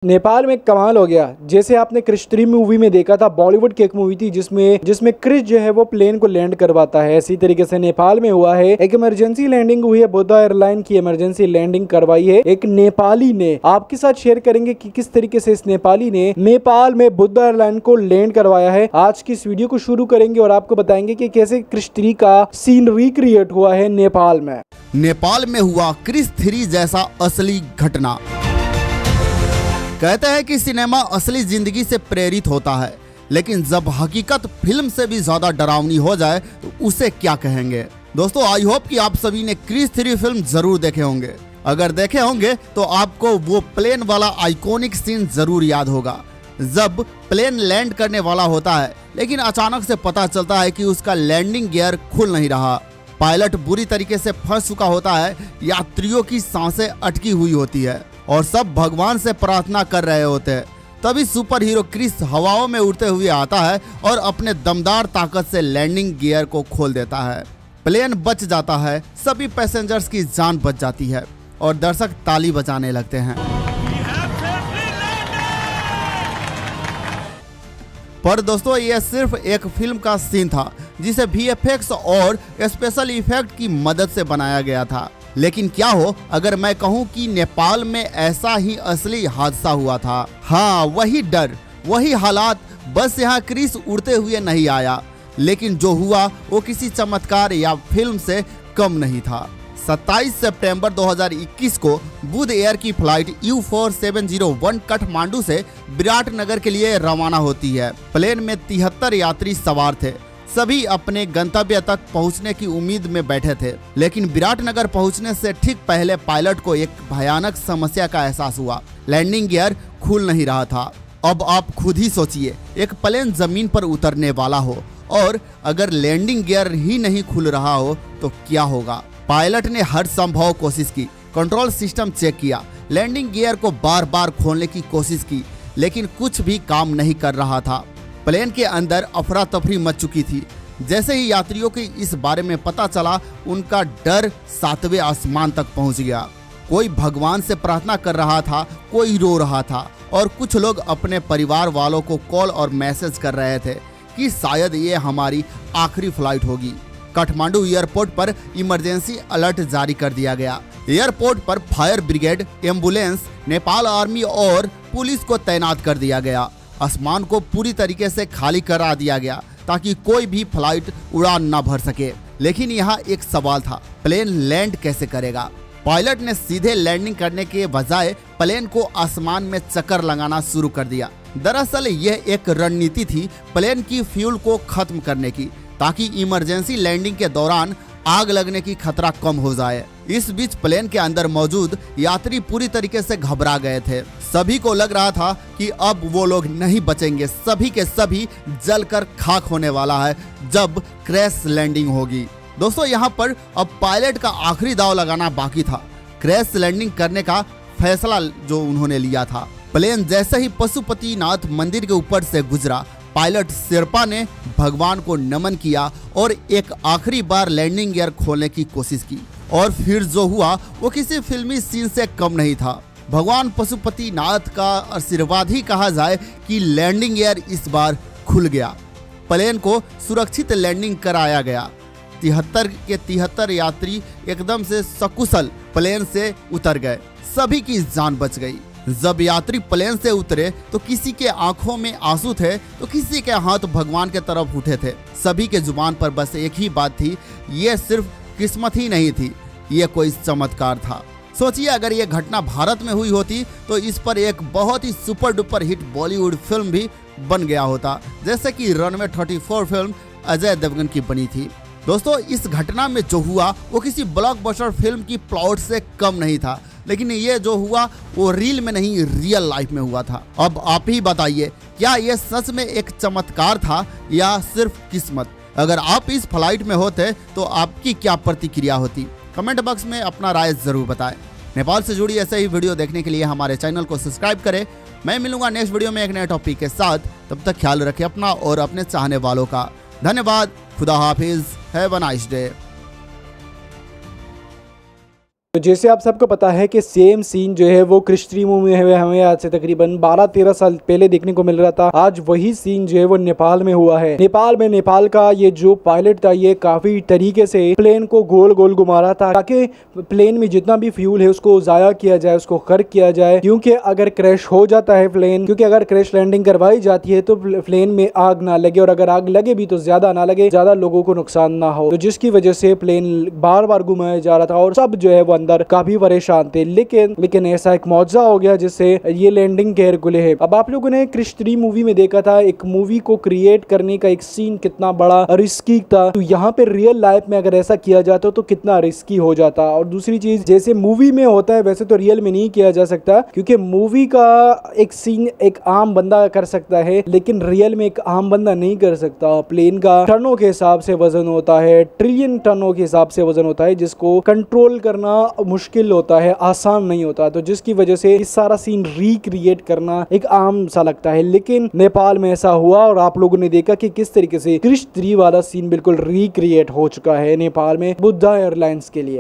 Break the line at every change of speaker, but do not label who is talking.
नेपाल में कमाल हो गया। जैसे आपने क्रिश 3 मूवी में देखा था, बॉलीवुड की एक मूवी थी जिसमें क्रिश जो है वो प्लेन को लैंड करवाता है। इसी तरीके से नेपाल में हुआ है, एक इमरजेंसी लैंडिंग हुई है। बुद्धा एयरलाइन की इमरजेंसी लैंडिंग करवाई है एक नेपाली ने। आपके साथ शेयर करेंगे कि किस तरीके से इस नेपाली ने नेपाल में बुद्धा एयरलाइन को लैंड करवाया है। आज की इस वीडियो को शुरू करेंगे और आपको बताएंगे कि कैसे क्रिश 3 का सीन रिक्रिएट हुआ है नेपाल में।
नेपाल में हुआ क्रिश 3 जैसा असली घटना। कहते हैं कि सिनेमा असली जिंदगी से प्रेरित होता है, लेकिन जब हकीकत फिल्म से भी ज्यादा डरावनी हो जाए तो उसे क्या कहेंगे। दोस्तों, आई होप कि आप सभी ने क्रिश 3 फिल्म जरूर देखे होंगे। अगर देखे होंगे तो आपको वो प्लेन वाला आइकॉनिक सीन जरूर याद होगा, जब प्लेन लैंड करने वाला होता है लेकिन अचानक से पता चलता है कि उसका लैंडिंग गियर खुल नहीं रहा। पायलट बुरी तरीके से फंस चुका होता है, यात्रियों की सांसें अटकी हुई होती है और सब भगवान से प्रार्थना कर रहे होते हैं। तभी सुपर हीरो क्रिश हवाओं में उड़ते हुए आता है और अपने दमदार ताकत से लैंडिंग गियर को खोल देता है। प्लेन बच जाता है, सभी पैसेंजर्स की जान बच जाती है और दर्शक ताली बजाने लगते हैं। पर दोस्तों, यह सिर्फ एक फिल्म का सीन था जिसे VFX और स्पेशल इफेक्ट की मदद से बनाया गया था। लेकिन क्या हो अगर मैं कहूं कि नेपाल में ऐसा ही असली हादसा हुआ था। हाँ, वही डर, वही हालात, बस यहाँ क्रिश उड़ते हुए नहीं आया, लेकिन जो हुआ वो किसी चमत्कार या फिल्म से कम नहीं था। 27 सितंबर 2021 को बुध एयर की फ्लाइट U4701 काठमांडू से विराटनगर के लिए रवाना होती है। प्लेन में 73 यात्री सवार थे। सभी अपने गंतव्य तक पहुंचने की उम्मीद में बैठे थे, लेकिन विराटनगर पहुंचने से ठीक पहले पायलट को एक भयानक समस्या का एहसास हुआ। लैंडिंग गियर खुल नहीं रहा था। अब आप खुद ही सोचिए, एक प्लेन जमीन पर उतरने वाला हो और अगर लैंडिंग गियर ही नहीं खुल रहा हो तो क्या होगा। पायलट ने हर संभव कोशिश की, कंट्रोल सिस्टम चेक किया, लैंडिंग गियर को बार बार खोलने की कोशिश की, लेकिन कुछ भी काम नहीं कर रहा था। प्लेन के अंदर अफरा तफरी मच चुकी थी। जैसे ही यात्रियों को इस बारे में पता चला, उनका डर 7वें आसमान तक पहुंच गया। कोई भगवान से प्रार्थना कर रहा था, कोई रो रहा था और कुछ लोग अपने परिवार वालों को कॉल और मैसेज कर रहे थे कि शायद ये हमारी आखिरी फ्लाइट होगी। काठमांडू एयरपोर्ट पर इमरजेंसी अलर्ट जारी कर दिया गया। एयरपोर्ट पर fire brigade, ambulance, Nepal army और पुलिस को तैनात कर दिया गया। आसमान को पूरी तरीके से खाली करा दिया गया ताकि कोई भी फ्लाइट उड़ान न भर सके। लेकिन यहाँ एक सवाल था, प्लेन लैंड कैसे करेगा। पायलट ने सीधे लैंडिंग करने के बजाय प्लेन को आसमान में चक्कर लगाना शुरू कर दिया। दरअसल यह एक रणनीति थी प्लेन की फ्यूल को खत्म करने की, ताकि इमरजेंसी लैंडिंग के दौरान आग लगने की खतरा कम हो जाए। इस बीच प्लेन के अंदर मौजूद यात्री पूरी तरीके से घबरा गए थे। सभी को लग रहा था कि अब वो लोग नहीं बचेंगे, सभी के सभी जलकर खाक होने वाला है जब क्रैश लैंडिंग होगी। दोस्तों, यहाँ पर अब पायलट का आखिरी दांव लगाना बाकी था, क्रैश लैंडिंग करने का फैसला जो उन्होंने लिया था। प्लेन जैसे ही पशुपतिनाथ मंदिर के ऊपर से गुजरा, पायलट शेरपा ने भगवान को नमन किया और एक आखिरी बार लैंडिंग गियर खोलने की कोशिश की। और फिर जो हुआ वो किसी फिल्मी सीन से कम नहीं था। भगवान पशुपतिनाथ का आशीर्वाद ही कहा जाए कि लैंडिंग गियर इस बार खुल गया। प्लेन को सुरक्षित लैंडिंग कराया गया। 73 के 73 यात्री एकदम से सकुशल प्लेन से उतर गए। सभी की जान बच गई। जब यात्री प्लेन से उतरे तो किसी के आंखों में आंसू थे तो किसी के हाथ भगवान के तरफ उठे थे। सभी के जुबान पर बस एक ही बात थी, ये सिर्फ किस्मत ही नहीं थी, ये कोई चमत्कार था। सोचिए, अगर ये घटना भारत में हुई होती तो इस पर एक बहुत ही super duper hit Bollywood film भी बन गया होता, जैसे कि रनवे 34 फिल्म अजय देवगन की बनी थी। दोस्तों, इस घटना में जो हुआ वो किसी ब्लॉकबस्टर फिल्म की प्लॉट से कम नहीं था, लेकिन ये जो हुआ वो रील में नहीं, रियल लाइफ में हुआ था। अब आप ही बताइए, क्या ये सच में एक चमत्कार था या सिर्फ किस्मत। अगर आप इस फ्लाइट में होते तो आपकी क्या प्रतिक्रिया होती। कमेंट बॉक्स में अपना राय जरूर बताएं। नेपाल से जुड़ी ऐसे ही वीडियो देखने के लिए हमारे चैनल को सब्सक्राइब करें। मैं मिलूंगा नेक्स्ट वीडियो में एक नए टॉपिक के साथ। तब तक ख्याल रखें अपना और अपने चाहने वालों का। धन्यवाद। खुदा हाफिज। Have a nice day.
तो जैसे आप सबको पता है कि सेम सीन जो है वो क्रिश 3 मूवी में हमें आज से तकरीबन 12-13 साल पहले देखने को मिल रहा था। आज वही सीन जो है वो नेपाल में हुआ है। नेपाल का ये जो पायलट था ये काफी तरीके से प्लेन को गोल गोल घुमा रहा था ताकि प्लेन में जितना भी फ्यूल है उसको जाया किया जाए, उसको खर्च किया जाए, क्योंकि अगर क्रैश हो जाता है प्लेन, क्योंकि अगर क्रैश लैंडिंग करवाई जाती है तो प्लेन में आग ना लगे, और अगर आग लगे भी तो ज्यादा ना लगे, ज्यादा लोगों को नुकसान ना हो। तो जिसकी वजह से प्लेन बार बार घुमाया जा रहा था और सब जो है वो अंदर काफी परेशान थे। लेकिन ऐसा एक मौजा हो गया जिससे ये लैंडिंग केयर खुले है। अब आप लोगों ने क्रिश 3 मूवी में देखा था एक मूवी को क्रिएट करने का एक सीन कितना बड़ा रिस्की था, तो यहाँ पे रियल लाइफ में अगर ऐसा किया जाता तो कितना रिस्की हो जाता। और दूसरी चीज, जैसे मूवी में होता है वैसे तो रियल में नहीं किया जा सकता, क्योंकि मूवी का एक सीन एक आम बंदा कर सकता है लेकिन रियल में एक आम बंदा नहीं कर सकता। प्लेन का टनों के हिसाब से वजन होता है, ट्रिलियन टनों के हिसाब से वजन होता है, जिसको कंट्रोल करना मुश्किल होता है, आसान नहीं होता। तो जिसकी वजह से इस सारा सीन रिक्रिएट करना एक आम सा लगता है, लेकिन नेपाल में ऐसा हुआ और आप लोगों ने देखा कि किस तरीके से क्रिश 3 वाला सीन बिल्कुल रिक्रिएट हो चुका है नेपाल में बुद्धा एयरलाइंस के लिए।